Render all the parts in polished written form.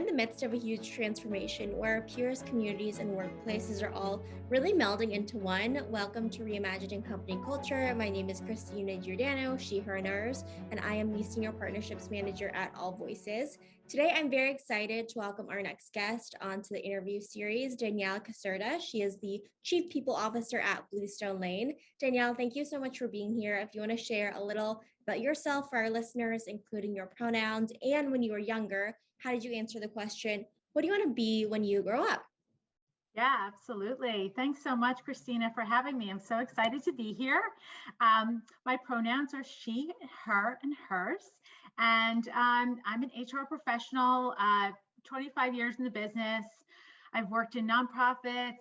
in the midst of a huge transformation where our peers, communities, and workplaces are all really melding into one. Welcome to Reimagining Company Culture. My name is Christina Giordano, she, her, and hers, and I am the Senior Partnerships Manager at AllVoices. Today, I'm very excited to welcome our next guest onto the interview series, Danielle Caserta. She is the Chief People Officer at Bluestone Lane. Danielle, thank you so much for being here. If you want to share a little about yourself for our listeners, including your pronouns, and when you were younger, how did you answer the question, what do you want to be when you grow up? Yeah, absolutely. Thanks so much, Christina, for having me. I'm so excited to be here. My pronouns are she, her, and hers. And I'm an HR professional, 25 years in the business. I've worked in nonprofits,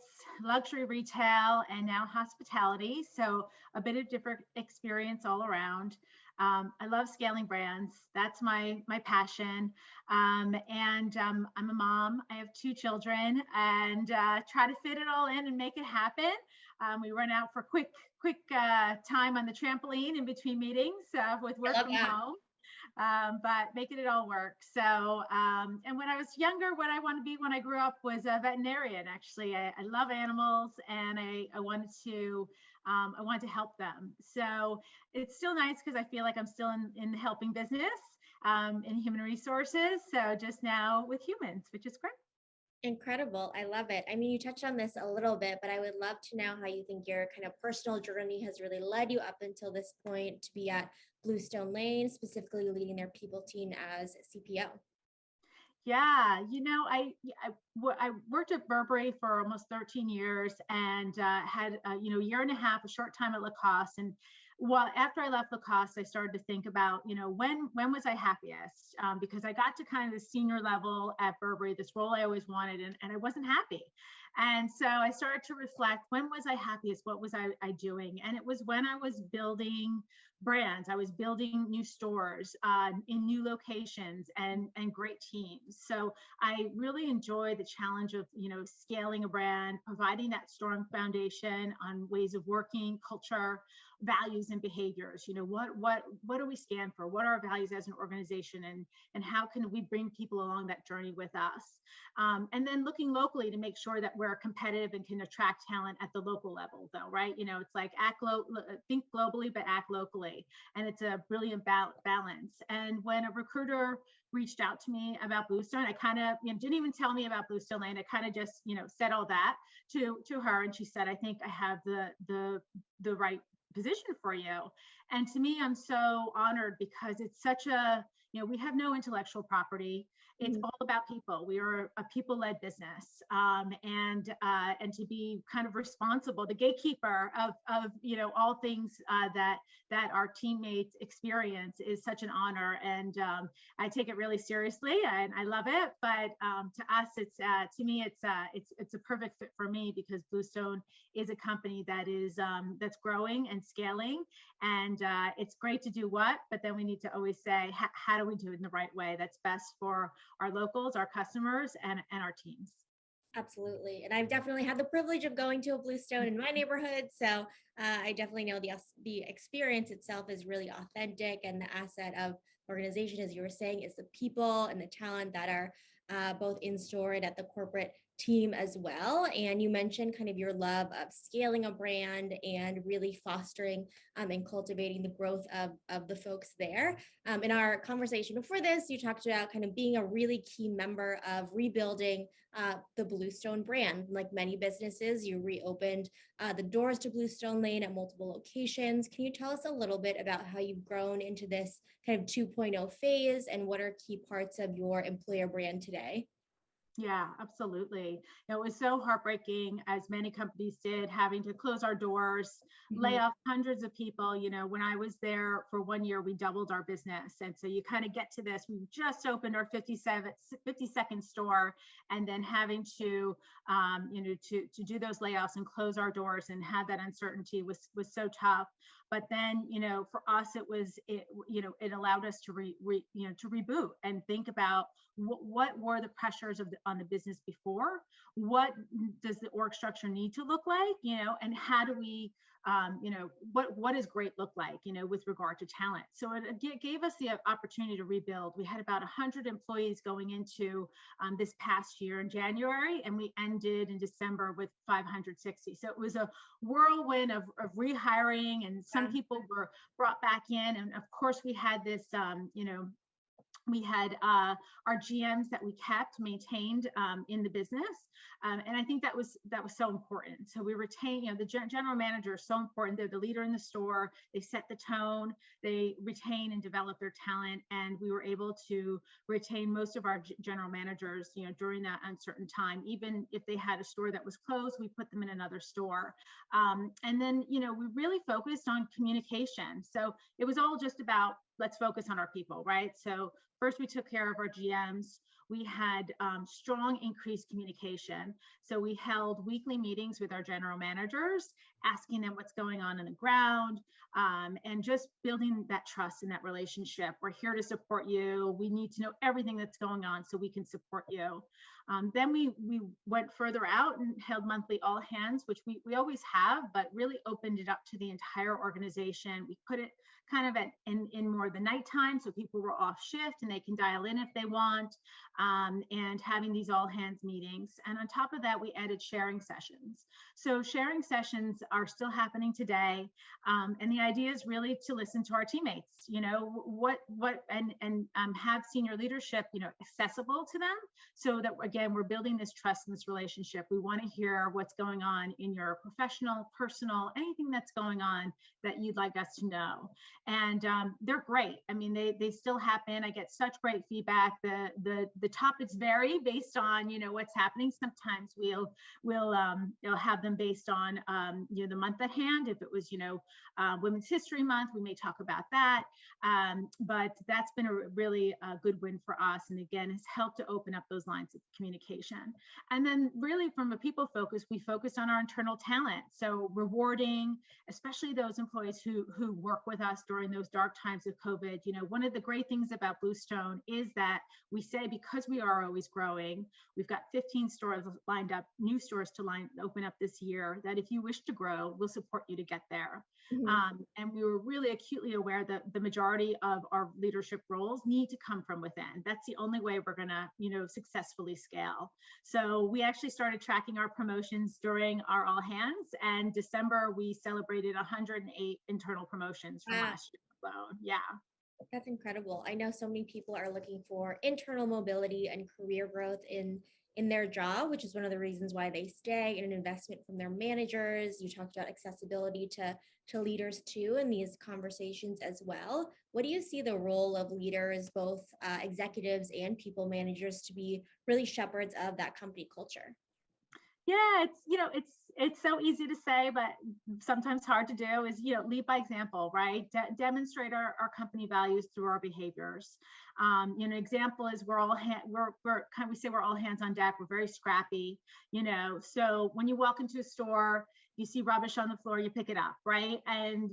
luxury retail, and now hospitality. So a bit of different experience all around. I love scaling brands. That's my passion. I'm a mom. I have two children and try to fit it all in and make it happen. We run out for quick time on the trampoline in between meetings with work from home. But making it all work. So, and when I was younger, what I wanted to be when I grew up was a veterinarian. Actually, I love animals, and I wanted to help them. So it's still nice because I feel like I'm still in the helping business, in human resources. So just now with humans, which is great. Incredible. I love it. I mean, you touched on this a little bit, but I would love to know how you think your kind of personal journey has really led you up until this point to be at Bluestone Lane, specifically leading their people team as CPO. Yeah, I worked at Burberry for almost 13 years and had a year and a half, a short time at Lacoste. And after I left Lacoste, I started to think about, when was I happiest? Because I got to kind of the senior level at Burberry, this role I always wanted, and I wasn't happy. And so I started to reflect, when was I happiest? What was I doing? And it was when I was building brands. I was building new stores in new locations and great teams. So I really enjoy the challenge of, scaling a brand, providing that strong foundation on ways of working, culture, values, and behaviors. What do we stand for? What are our values as an organization, and how can we bring people along that journey with us? And then looking locally to make sure that we're competitive and can attract talent at the local level, though, right? It's like think globally, but act locally. And it's a brilliant balance. And when a recruiter reached out to me about Bluestone, I kind of didn't even tell me about Bluestone Lane. I kind of just said all that to her, and she said, I think I have the right position for you. And to me, I'm so honored because it's such a, we have no intellectual property. It's all about people. We are a people-led business, and to be kind of responsible, the gatekeeper of all things that our teammates experience is such an honor, and I take it really seriously, and I love it. But to us, it's to me, it's a perfect fit for me because Bluestone is a company that is that's growing and scaling, and it's great to do what, but then we need to always say, how do we do it in the right way that's best for our locals, our customers, and our teams. Absolutely. And I've definitely had the privilege of going to a Bluestone in my neighborhood. So I definitely know the experience itself is really authentic, and the asset of organization, as you were saying, is the people and the talent that are both in store and at the corporate team as well. And you mentioned kind of your love of scaling a brand and really fostering and cultivating the growth of the folks there. In our conversation before this, you talked about kind of being a really key member of rebuilding the Bluestone brand. Like many businesses, you reopened the doors to Bluestone Lane at multiple locations. Can you tell us a little bit about how you've grown into this kind of 2.0 phase, and what are key parts of your employer brand today? Yeah, absolutely. It was so heartbreaking, as many companies did, having to close our doors, lay off hundreds of people. When I was there for 1 year, we doubled our business. And so you kind of get to this. We just opened our 52nd store, and then having to, to do those layoffs and close our doors and have that uncertainty was so tough. But then, for us, it allowed us to to reboot and think about what were the pressures on the business before? What does the org structure need to look like? And how do we what does great look like, with regard to talent. So it gave us the opportunity to rebuild. We had about 100 employees going into this past year in January, and we ended in December with 560. So it was a whirlwind of rehiring, and some people were brought back in. And of course, we had this, we had our GMs that we kept maintained in the business, and I think that was so important. So we retain, the general manager is so important. They're the leader in the store. They set the tone. They retain and develop their talent, and we were able to retain most of our general managers, during that uncertain time. Even if they had a store that was closed, we put them in another store, and then we really focused on communication. So it was all just about, let's focus on our people, right? So first, we took care of our GMs. We had strong increased communication. So we held weekly meetings with our general managers, asking them what's going on the ground, and just building that trust and that relationship. We're here to support you. We need to know everything that's going on so we can support you. Then we went further out and held monthly all hands, which we always have, but really opened it up to the entire organization. We put it kind of in more the nighttime, so people were off shift and they can dial in if they want, and having these all hands meetings. And on top of that, we added sharing sessions. So sharing sessions are still happening today, and the idea is really to listen to our teammates. Have senior leadership, accessible to them, so that again we're building this trust and this relationship. We want to hear what's going on in your professional, personal, anything that's going on that you'd like us to know. And they're great. I mean, they still happen. I get such great feedback. The topics vary based on what's happening. Sometimes we'll have them based on the month at hand. If it was Women's History Month, we may talk about that. But that's been a really good win for us, and again has helped to open up those lines of communication. And then really from a people focus, we focus on our internal talent. So rewarding, especially those employees who work with us during those dark times of COVID. One of the great things about Bluestone is that we say, because we are always growing, we've got 15 stores lined up, new stores to open up this year, that if you wish to grow, we'll support you to get there. Mm-hmm. And we were really acutely aware that the majority of our leadership roles need to come from within. That's the only way we're gonna, successfully scale. So we actually started tracking our promotions during our all hands, and December we celebrated 108 internal promotions from last year alone. Yeah. That's incredible. I know so many people are looking for internal mobility and career growth in their job, which is one of the reasons why they stay, and an investment from their managers. You talked about accessibility to leaders too in these conversations as well. What do you see the role of leaders, both executives and people managers, to be really shepherds of that company culture? Yeah, it's so easy to say, but sometimes hard to do, is lead by example, right? Demonstrate our company values through our behaviors. An example is we're all hands on deck. We're very scrappy, so when you walk into a store, you see rubbish on the floor, you pick it up, right? And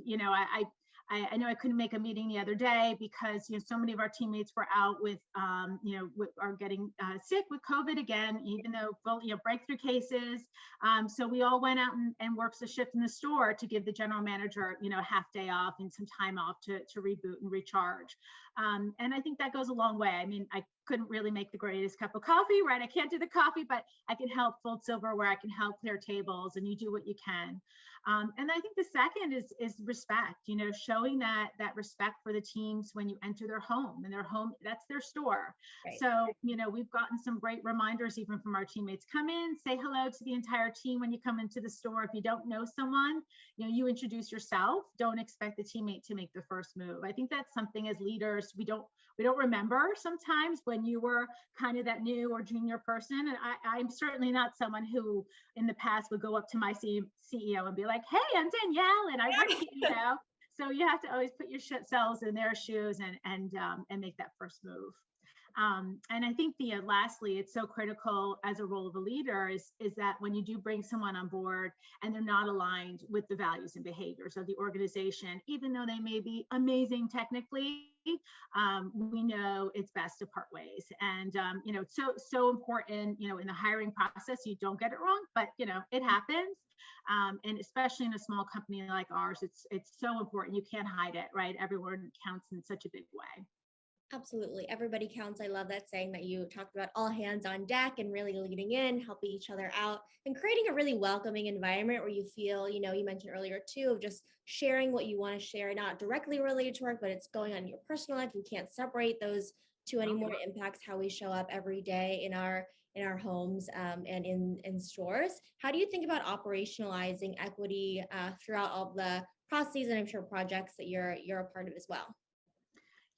I know I couldn't make a meeting the other day because so many of our teammates were out with are getting sick with COVID again, even though breakthrough cases. So we all went out and worked the shift in the store to give the general manager a half day off and some time off to reboot and recharge. And I think that goes a long way. I mean, I couldn't really make the greatest cup of coffee, right? I can't do the coffee, but I can help fold silverware. I can help clear tables, and you do what you can. And I think the second is respect, showing that respect for the teams when you enter their home, and their home, that's their store. Right. So, we've gotten some great reminders even from our teammates. Come in, say hello to the entire team when you come into the store. If you don't know someone, you introduce yourself. Don't expect the teammate to make the first move. I think that's something as leaders, we don't remember sometimes when you were kind of that new or junior person. And I'm certainly not someone who in the past would go up to my CEO and be like, hey, I'm Danielle and I work here, So you have to always put yourselves in their shoes and make that first move. And I think lastly, it's so critical as a role of a leader is that when you do bring someone on board and they're not aligned with the values and behaviors of the organization, even though they may be amazing technically, we know it's best to part ways. And it's so important, in the hiring process, you don't get it wrong, but it happens. And especially in a small company like ours, it's so important. You can't hide it, right? Everyone counts in such a big way. Absolutely. Everybody counts. I love that saying that you talked about, all hands on deck, and really leading in, helping each other out, and creating a really welcoming environment where you feel, you mentioned earlier too, of just sharing what you want to share, not directly related to work, but it's going on in your personal life. You can't separate those two anymore. It impacts how we show up every day in our homes, and in stores. How do you think about operationalizing equity throughout all the processes, and I'm sure projects that you're a part of as well?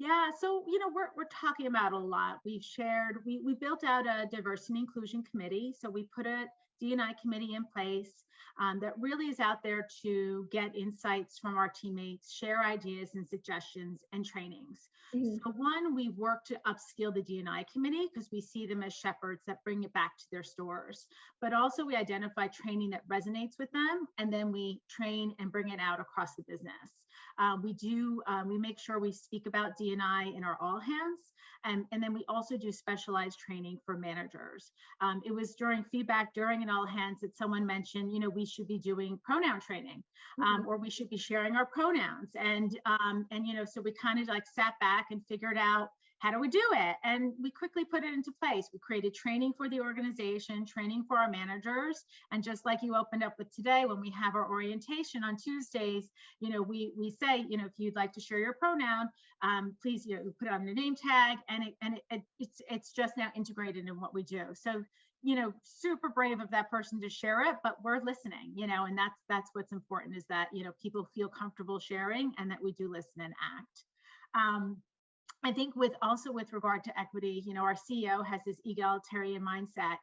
Yeah, so we're talking about a lot. We built out a diversity and inclusion committee. So we put a D&I committee in place that really is out there to get insights from our teammates, share ideas and suggestions and trainings. Mhm. So one, we've worked to upskill the D&I committee because we see them as shepherds that bring it back to their stores. But also we identify training that resonates with them, and then we train and bring it out across the business. We make sure we speak about D&I in our all hands. And then we also do specialized training for managers. It was during feedback during an all hands that someone mentioned, we should be doing pronoun training, or we should be sharing our pronouns. So we kind of like sat back and figured out, how do we do it? And we quickly put it into place. We created training for the organization, training for our managers. And just like you opened up with today, when we have our orientation on Tuesdays, we say, if you'd like to share your pronoun, please, put it on the name tag, and it's just now integrated in what we do. So, super brave of that person to share it, but we're listening, and that's what's important, is that, people feel comfortable sharing, and that we do listen and act. I think with regard to equity, our CEO has this egalitarian mindset.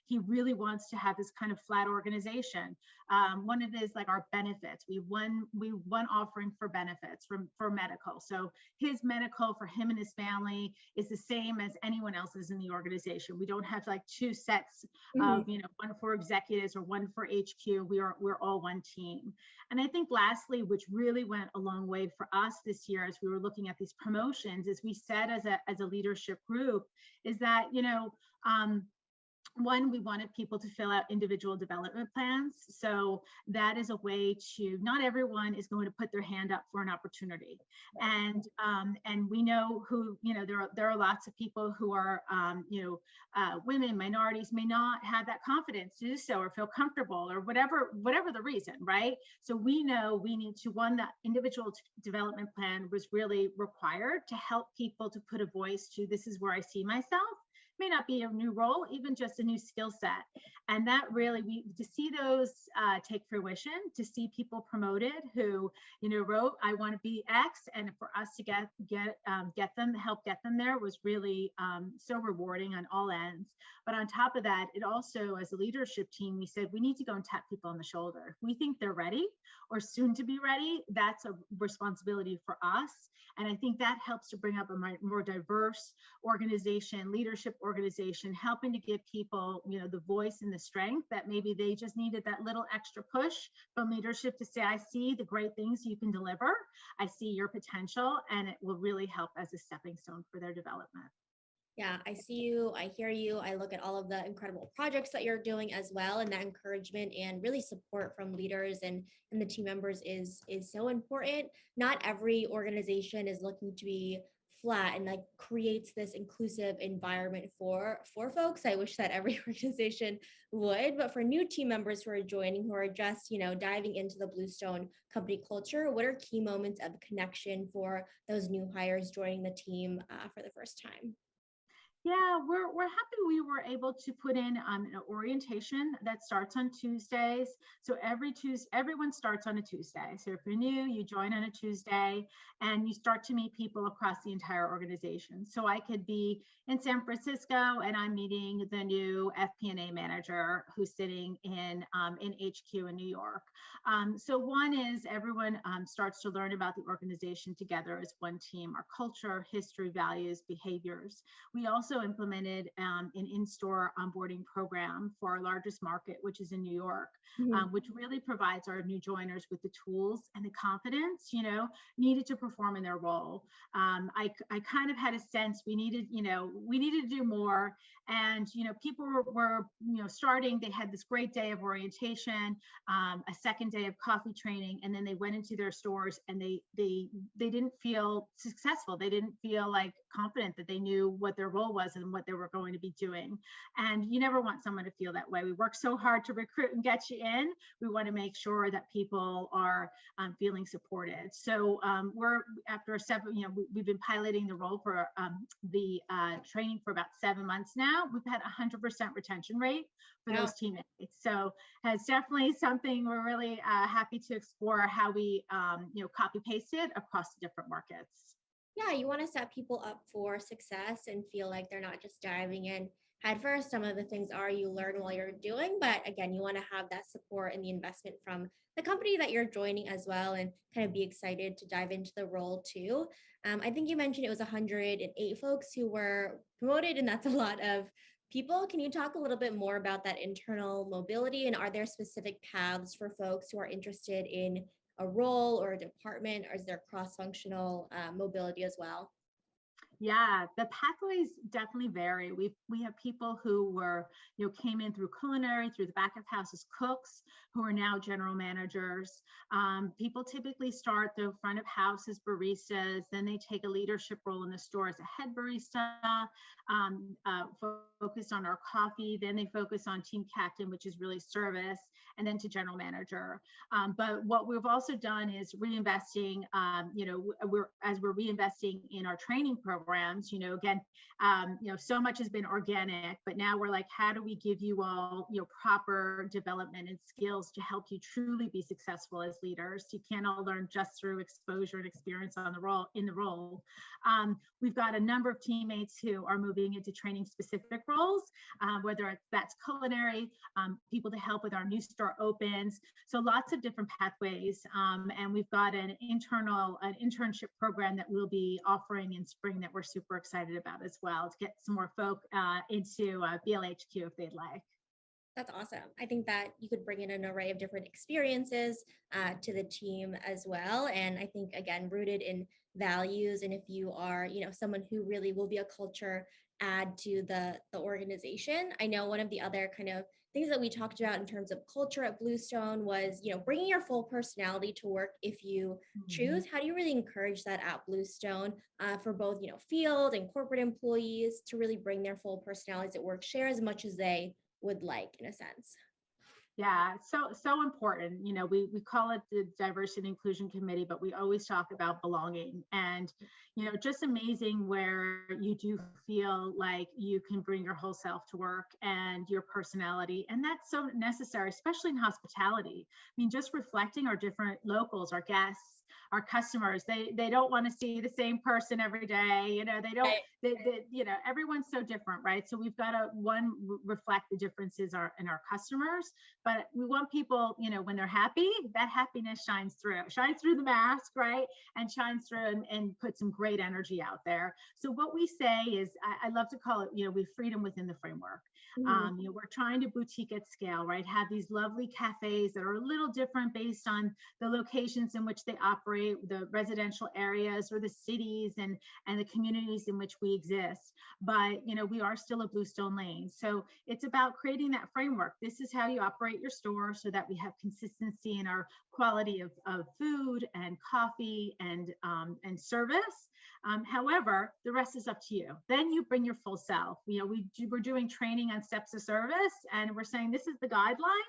He really wants to have this kind of flat organization. One of it is like our benefits. We one offering for benefits for medical. So his medical for him and his family is the same as anyone else's in the organization. We don't have like two sets of, one for executives or one for HQ. We're all one team. And I think lastly, which really went a long way for us this year as we were looking at these promotions, is we said as a leadership group, is that, one, we wanted people to fill out individual development plans. So that is a way to, not everyone is going to put their hand up for an opportunity. And we know who, there are lots of people who are, women, minorities may not have that confidence to do so, or feel comfortable, or whatever the reason, right? So we know we need to, one, that individual development plan was really required to help people to put a voice to, this is where I see myself. May not be a new role, even just a new skill set. And that really, to see those take fruition, to see people promoted who, wrote, I want to be X, and for us to help get them there, was really so rewarding on all ends. But on top of that, it also, as a leadership team, we said we need to go and tap people on the shoulder. If we think they're ready or soon to be ready, that's a responsibility for us. And I think that helps to bring up a more diverse organization, leadership organization, helping to give people, the voice and the strength that maybe they just needed, that little extra push from leadership to say, I see the great things you can deliver. I see your potential, and it will really help as a stepping stone for their development. Yeah, I see you. I hear you. I look at all of the incredible projects that you're doing as well, and that encouragement and really support from leaders and the team members is so important. Not every organization is looking to be flat and like creates this inclusive environment for folks. I wish that every organization would, but for new team members who are joining, who are just diving into the Bluestone company culture, what are key moments of connection for those new hires joining the team for the first time? Yeah, we're happy we were able to put in an orientation that starts on Tuesdays. So everyone starts on a Tuesday. So if you're new, you join on a Tuesday, and you start to meet people across the entire organization. So I could be in San Francisco, and I'm meeting the new FP&A manager who's sitting in HQ in New York. So one is everyone starts to learn about the organization together as one team, our culture, history, values, behaviors. We also also implemented an in-store onboarding program for our largest market, which is in New York, Mhm. which really provides our new joiners with the tools and the confidence, needed to perform in their role. I kind of had a sense we needed, we needed to do more. And, people were starting, they had this great day of orientation, a second day of coffee training, and then they went into their stores and they didn't feel successful. They didn't feel like confident that they knew what their role was and what they were going to be doing. And you never want someone to feel that way. We work so hard to recruit and get you in. We want to make sure that people are feeling supported. So we're after we've been piloting the role for the training for about 7 months now. We've had 100% retention rate for Wow. those teammates. So it's definitely something we're really happy to explore how we copy paste it across the different markets. Yeah, you want to set people up for success and feel like they're not just diving in head first. Some of the things are you learn while you're doing, but again, you want to have that support and the investment from the company that you're joining as well, and kind of be excited to dive into the role too. I think you mentioned it was 108 folks who were promoted, and that's a lot of people. Can you talk a little bit more about that internal mobility, and are there specific paths for folks who are interested in a role or a department, or is there cross-functional mobility as well? Yeah, the pathways definitely vary. We have people who were, came in through culinary, through the back of house as cooks, who are now general managers. People typically start the front of house as baristas, then they take a leadership role in the store as a head barista, focus on our coffee, then they focus on team captain, which is really service, and then to general manager. But what we've also done is reinvesting, we're reinvesting in our training programs, again, so much has been organic, but now we're like, how do we give you all, proper development and skills to help you truly be successful as leaders? You can't all learn just through exposure and experience on the role, in the role. We've got a number of teammates who are moving into training specific roles, whether that's culinary, people to help with our new store opens. So lots of different pathways. And we've got an internship program that we'll be offering in spring that we're super excited about as well, to get some more folk into BLHQ if they'd like. That's awesome. I think that you could bring in an array of different experiences to the team as well. And I think, again, rooted in values. And if you are, someone who really will be a culture add to the organization. I know one of the other kind of things that we talked about in terms of culture at Bluestone was, bringing your full personality to work if you Mhm. choose. How do you really encourage that at Bluestone for both, field and corporate employees to really bring their full personalities at work, share as much as they would like, in a sense? Yeah, so important. We call it the Diversity and Inclusion Committee, but we always talk about belonging, and just amazing where you do feel like you can bring your whole self to work and your personality, and that's so necessary, especially in hospitality. I mean, just reflecting our different locals, our guests, our customers. They don't want to see the same person every day. They don't. Right. Everyone's so different, right? So we've got to reflect the differences in our customers, but we want people, when they're happy, that happiness shines through the mask, right? And shines through and put some great energy out there. So what we say is, I love to call it, we freedom within the framework. Mhm. We're trying to boutique at scale, right? Have these lovely cafes that are a little different based on the locations in which they operate, the residential areas or the cities and the communities in which we exist. But we are still a Bluestone Lane. So it's about creating that framework. This is how you operate your store so that we have consistency in our quality of food and coffee and service. However, the rest is up to you. Then you bring your full self. We're doing training on steps of service, and we're saying this is the guideline,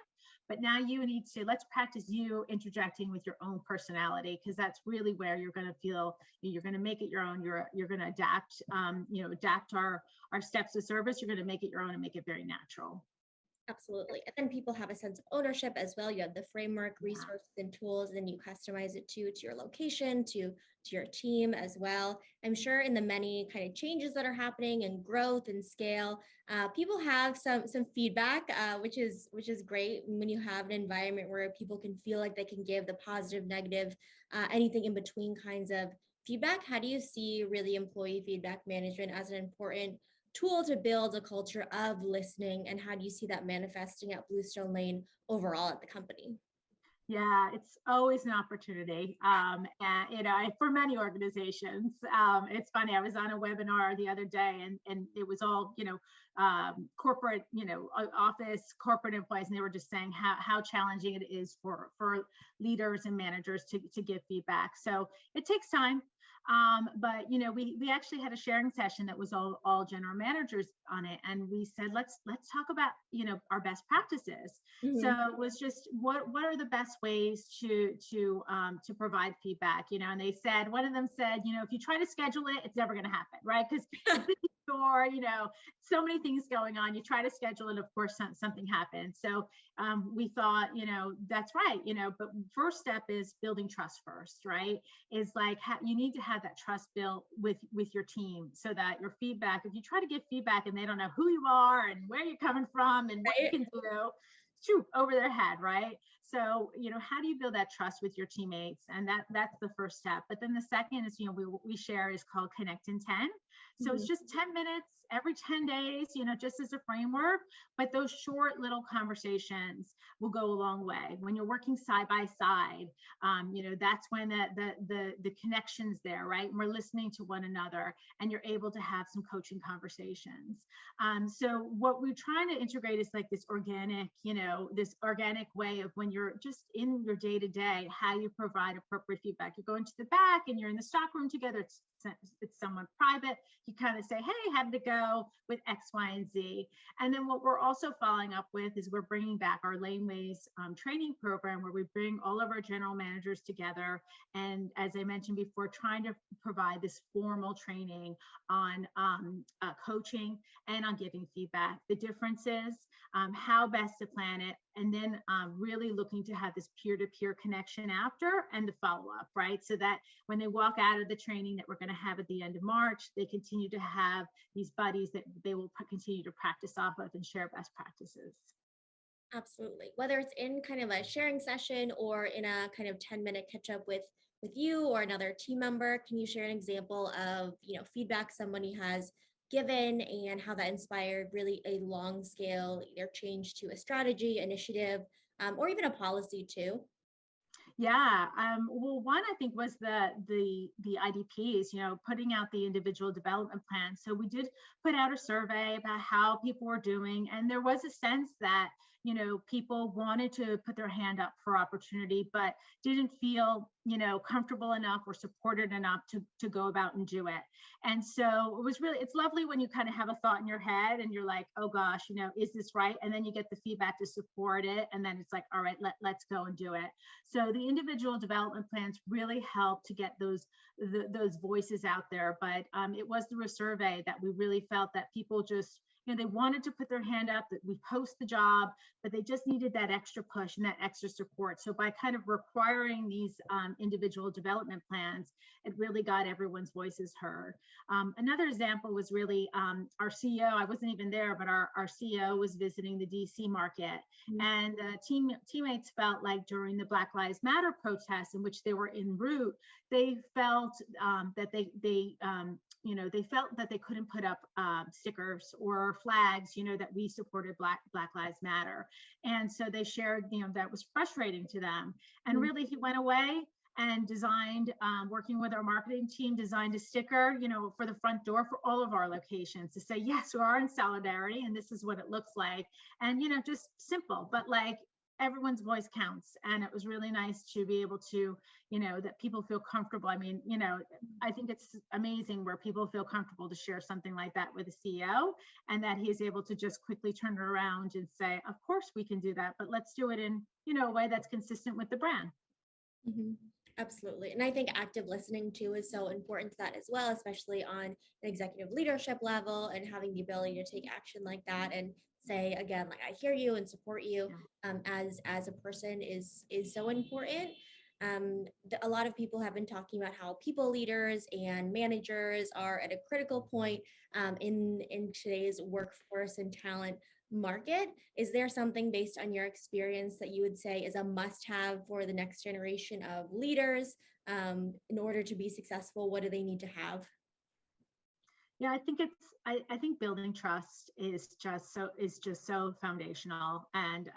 but now you need to, let's practice you interjecting with your own personality, because that's really where you're going to feel you're going to make it your own. You're going to adapt, adapt our steps of service. You're going to make it your own and make it very natural. Absolutely. And then people have a sense of ownership as well. You have the framework, Yeah. resources, and tools, and then you customize it to your location, to your team as well. I'm sure in the many kind of changes that are happening and growth and scale, people have some feedback, which is great when you have an environment where people can feel like they can give the positive, negative, anything in between kinds of feedback. How do you see really employee feedback management as an important tool to build a culture of listening, and how do you see that manifesting at Bluestone Lane overall at the company? Yeah, it's always an opportunity. And for many organizations, it's funny. I was on a webinar the other day, and it was all corporate, office corporate employees, and they were just saying how challenging it is for leaders and managers to give feedback. So it takes time. But we actually had a sharing session that was all general managers on it, and we said let's talk about our best practices. So Mhm. it was just what are the best ways to provide feedback, and they said, one of them said, if you try to schedule it, it's never going to happen, right? Because it's busy store, so many things going on. You try to schedule it, of course something happens. So we thought, that's right, but first step is building trust first, right? Is like you need to have that trust built with your team, so that your feedback, if you try to give feedback and they don't know who you are and where you're coming from and what you Right? can do, shoot, over their head, right? So how do you build that trust with your teammates? And that's the first step. But then the second is, we share is called Connect in 10. So it's Mhm. just 10 minutes every 10 days, just as a framework. But those short little conversations will go a long way. When you're working side by side, that's when the connection's there, right? And we're listening to one another, and you're able to have some coaching conversations. So what we're trying to integrate is like this organic way of, when you're just in your day to day, how you provide appropriate feedback. You're going to the back and you're in the stock room together. It's someone private. You kind of say, hey, how did it go with X, Y, and Z? And then what we're also following up with is we're bringing back our Laneways training program, where we bring all of our general managers together. And as I mentioned before, trying to provide this formal training on coaching and on giving feedback. The difference is how best to plan it, and then really looking to have this peer-to-peer connection after, and the follow-up, right? So that when they walk out of the training that we're going to have at the end of March, they continue to have these buddies that they will continue to practice off of and share best practices. Absolutely. Whether it's in kind of a sharing session or in a kind of 10-minute catch up with you or another team member, can you share an example of, feedback somebody has given and how that inspired really a long scale either change to a strategy, initiative, or even a policy too? Yeah. Well, one I think was the IDPs, putting out the individual development plan. So we did put out a survey about how people were doing, and there was a sense that people wanted to put their hand up for opportunity, but didn't feel comfortable enough or supported enough to go about and do it. And so it's lovely when you kind of have a thought in your head and you're like, oh gosh, is this right? And then you get the feedback to support it, and then it's like, all right, let's go and do it. So the individual development plans really help to get those voices out there. But it was through a survey that we really felt that people just, they wanted to put their hand up, that we post the job, but they just needed that extra push and that extra support. So by kind of requiring these individual development plans, it really got everyone's voices heard. Another example was really our CEO. I wasn't even there, but our CEO was visiting the DC market, and teammates felt like during the Black Lives Matter protests, in which they were en route, they felt that they felt that they couldn't put up stickers or flags, that we supported Black Lives Matter. And so they shared, that was frustrating to them. And really, he went away and designed, working with our marketing team, designed a sticker, for the front door for all of our locations to say, yes, we are in solidarity, and this is what it looks like. And, just simple, but like, everyone's voice counts. And it was really nice to be able to, that people feel comfortable. I mean, I think it's amazing where people feel comfortable to share something like that with a CEO, and that he is able to just quickly turn it around and say, of course we can do that, but let's do it in, a way that's consistent with the brand. Mhm. Absolutely. And I think active listening too is so important to that as well, especially on an executive leadership level, and having the ability to take action like that and say again, like, I hear you and support you as a person is so important. A lot of people have been talking about how people leaders and managers are at a critical point in today's workforce and talent market. Is there something based on your experience that you would say is a must-have for the next generation of leaders in order to be successful? What do they need to have? Yeah, I think I think building trust is just so foundational, and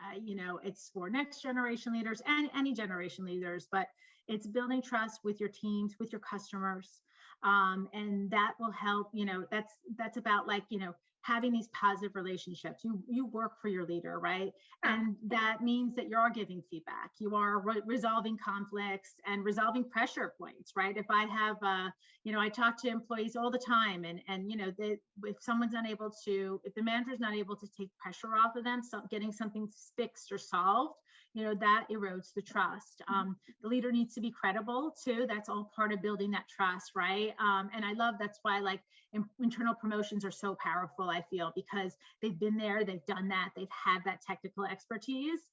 it's for next generation leaders and any generation leaders, but it's building trust with your teams, with your customers, and that will help. That's about, like, having these positive relationships. You work for your leader, right? Yeah. And that means that you are giving feedback, you are resolving conflicts and resolving pressure points, right? If I have I talk to employees all the time, and if someone's unable to, if the manager's not able to take pressure off of them, so getting something fixed or solved, that erodes the trust. The leader needs to be credible too. That's all part of building that trust, right? And I love, that's why, like, internal promotions are so powerful, I feel, because they've been there, they've done that, they've had that technical expertise,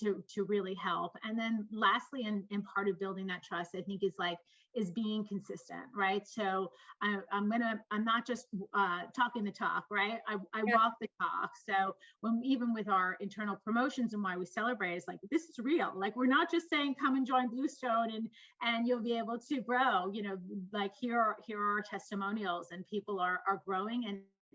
to really help. And then lastly, in part of building that trust, I think, is being consistent, right? So I'm not just talking the talk, right? I Yeah. walk the talk. So even with our internal promotions and why we celebrate, it's like, this is real. Like, we're not just saying come and join Bluestone and you'll be able to grow. Like, here are our testimonials, and people are growing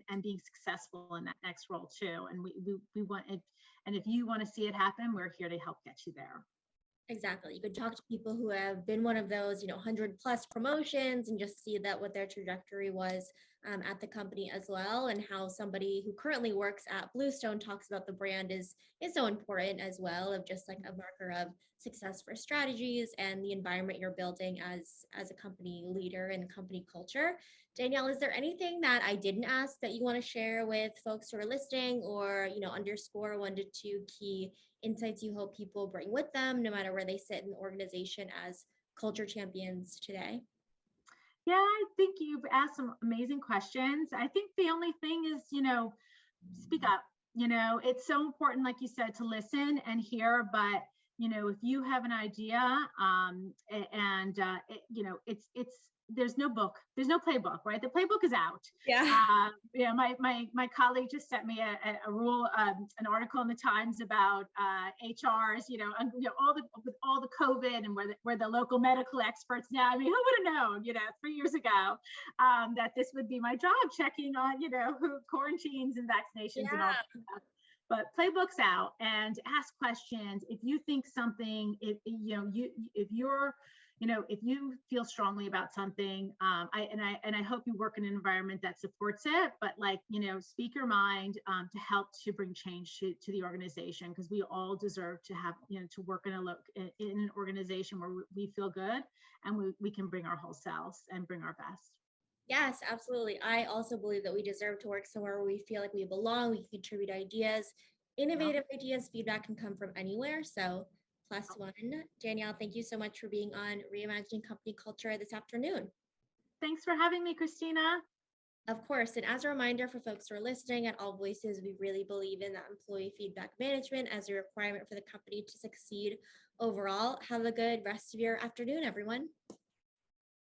and being successful in that next role too. And we want it. And if you want to see it happen, we're here to help get you there. Exactly. You could talk to people who have been one of those, 100+ promotions, and just see that what their trajectory was at the company as well, and how somebody who currently works at Bluestone talks about the brand is so important as well, of just like a marker of success for strategies and the environment you're building as a company leader and company culture. Danielle, is there anything that I didn't ask that you want to share with folks who are listening, or underscore 1 to 2 key insights you hope people bring with them, no matter where they sit in the organization as culture champions today? Yeah, I think you've asked some amazing questions. I think the only thing is, speak up. It's so important, like you said, to listen and hear. But if you have an idea, and it's there's no book, there's no playbook, right? The playbook is out. Yeah. My colleague just sent me a rule, an article in the Times about HRs, with all the COVID, and where the local medical experts now. I mean, who would have known, 3 years ago, that this would be my job, checking on, who quarantines and vaccinations and all Yeah. that stuff. But playbooks out and ask questions. If you think something, if you feel strongly about something, I hope you work in an environment that supports it. But, like, speak your mind, to help to bring change to the organization, because we all deserve to have, to work in an organization where we feel good, and we can bring our whole selves and bring our best. Yes, absolutely. I also believe that we deserve to work somewhere where we feel like we belong, we can contribute ideas, Yeah. innovative ideas. Feedback can come from anywhere. So, +1. Danielle, thank you so much for being on Reimagining Company Culture this afternoon. Thanks for having me, Christina. Of course, and as a reminder for folks who are listening, at AllVoices, we really believe in that employee feedback management as a requirement for the company to succeed overall. Have a good rest of your afternoon, everyone.